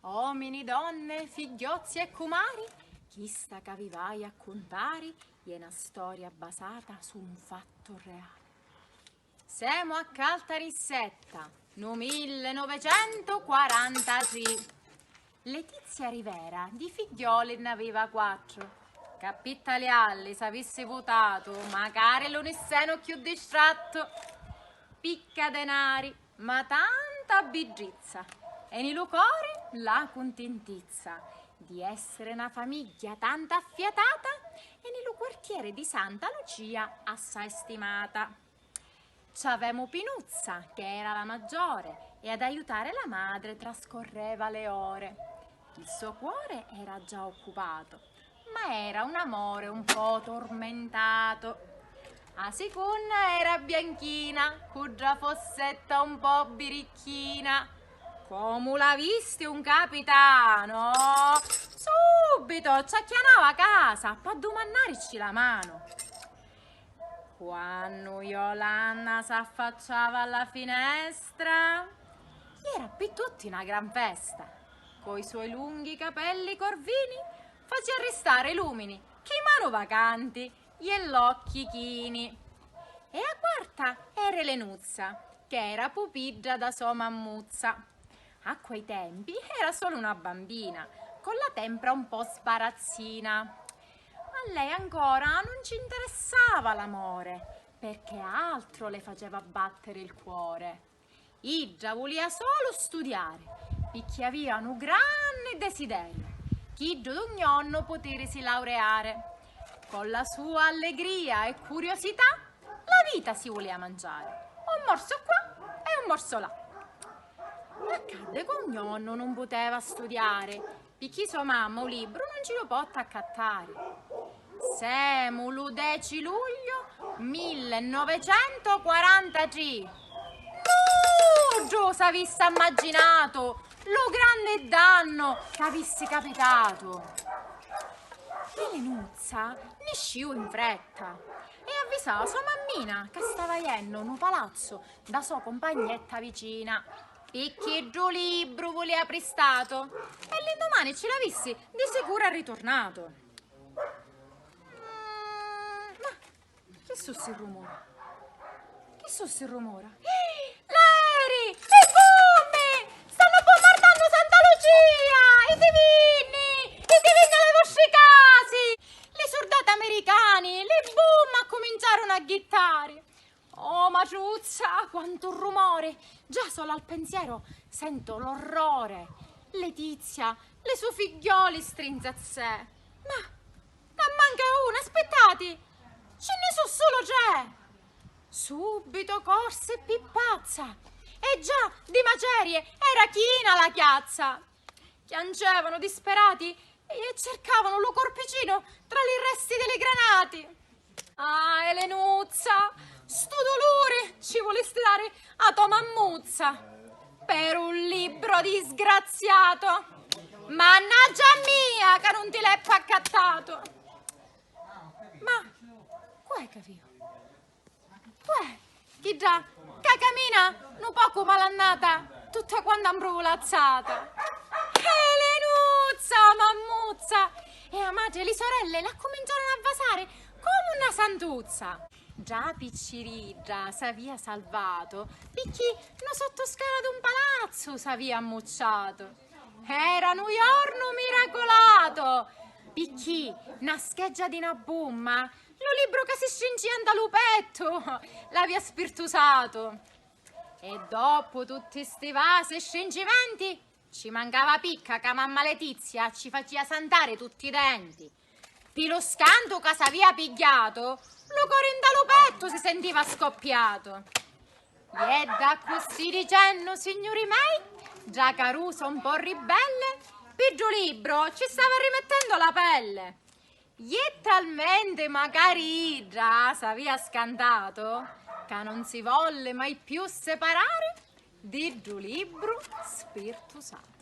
Uomini, donne, figliozzi e cumari, chista che vi vai a contare è una storia basata su un fatto reale. Siamo a Caltanissetta, no 1943. Letizia Rivera di figlioli ne aveva 4. Capitalialli, se avessi votato, magari l'unisseno più distratto. Picca denari, ma tanta bigizza. E nel cuore la contentizza di essere una famiglia tanto affiatata e nel quartiere di Santa Lucia assai stimata. C'avemo Pinuzza, che era la maggiore, e ad aiutare la madre trascorreva le ore. Il suo cuore era già occupato, ma era un amore un po' tormentato. La seconda era Bianchina, cugia fossetta un po' birichina. Come l'ha visto un capitano, subito ci acchianava a casa per domannarci la mano. Quando Iolanda s'affacciava alla finestra, era per tutti una gran festa. Coi suoi lunghi capelli corvini faceva restare i lumini, che mano vacanti e l'occhi chini. E a quarta era Lenuzza, che era pupiggia da sua mammuzza. A quei tempi era solo una bambina, con la tempra un po' sbarazzina. A lei ancora non ci interessava l'amore, perché altro le faceva battere il cuore. Iggia voleva solo studiare, perché aveva un grande desiderio, che d'un giorno potersi laureare. Con la sua allegria e curiosità, la vita si voleva mangiare. Un morso qua e un morso là. Accadde che un giorno non poteva studiare, perché sua mamma un libro non ce lo poteva accattare. Siamo l'11 luglio 1943. Giù s'avesse immaginato lo grande danno che avesse capitato. Lenuzza ne sciù in fretta e avvisò sua mammina che stava iendo in un palazzo da sua compagnetta vicina. Picchi giù libro voleva prestato e l'indomani ce l'avessi di sicuro è ritornato. Ma che sul rumore? Che sul rumore? L'aerei! Le bombe! Stanno bombardando Santa Lucia! I divini alle vostre case! Le soldati americani, le bombe cominciarono a ghittare. Oh, Maciuzza, quanto rumore! Già solo al pensiero sento l'orrore. Letizia, le sue figlioli strinse a sé. Ma manca una, aspettati! Ce ne so solo tre! Subito corse pippazza e già di macerie era china la chiazza. Piangevano disperati e cercavano lo corpicino tra i resti delle granate. Ah, Elenuzza, sto dolore ci volesti dare a tua mammuzza per un libro disgraziato. Mannaggia mia che non ti l'hai accattato. Ma qual è che io? Uè, chi già, che cammina un poco malannata, tutta quando ambrovolazzata. Lenuzza, mammuzza, e la madre e le sorelle la cominciarono a vasare come una santuzza. Già Piccirigia s'avia salvato, perché no sottoscala d'un palazzo s'avia ammucciato. Era un giorno miracolato, perché una scheggia di una bomma lo libro che si stringia da lupetto l'aveva spirtusato. E dopo tutti sti vasi e stringimenti ci mancava picca che mamma Letizia ci faceva santare tutti i denti. Pi lo scanto che s'avia pigliato, lo cuore da lupetto si sentiva scoppiato. E da così dicendo, signori miei, già Caruso un po' ribelle, pigio libro ci stava rimettendo la pelle. E talmente magari già s'avia scantato che non si volle mai più separare di giù libro spiritusato.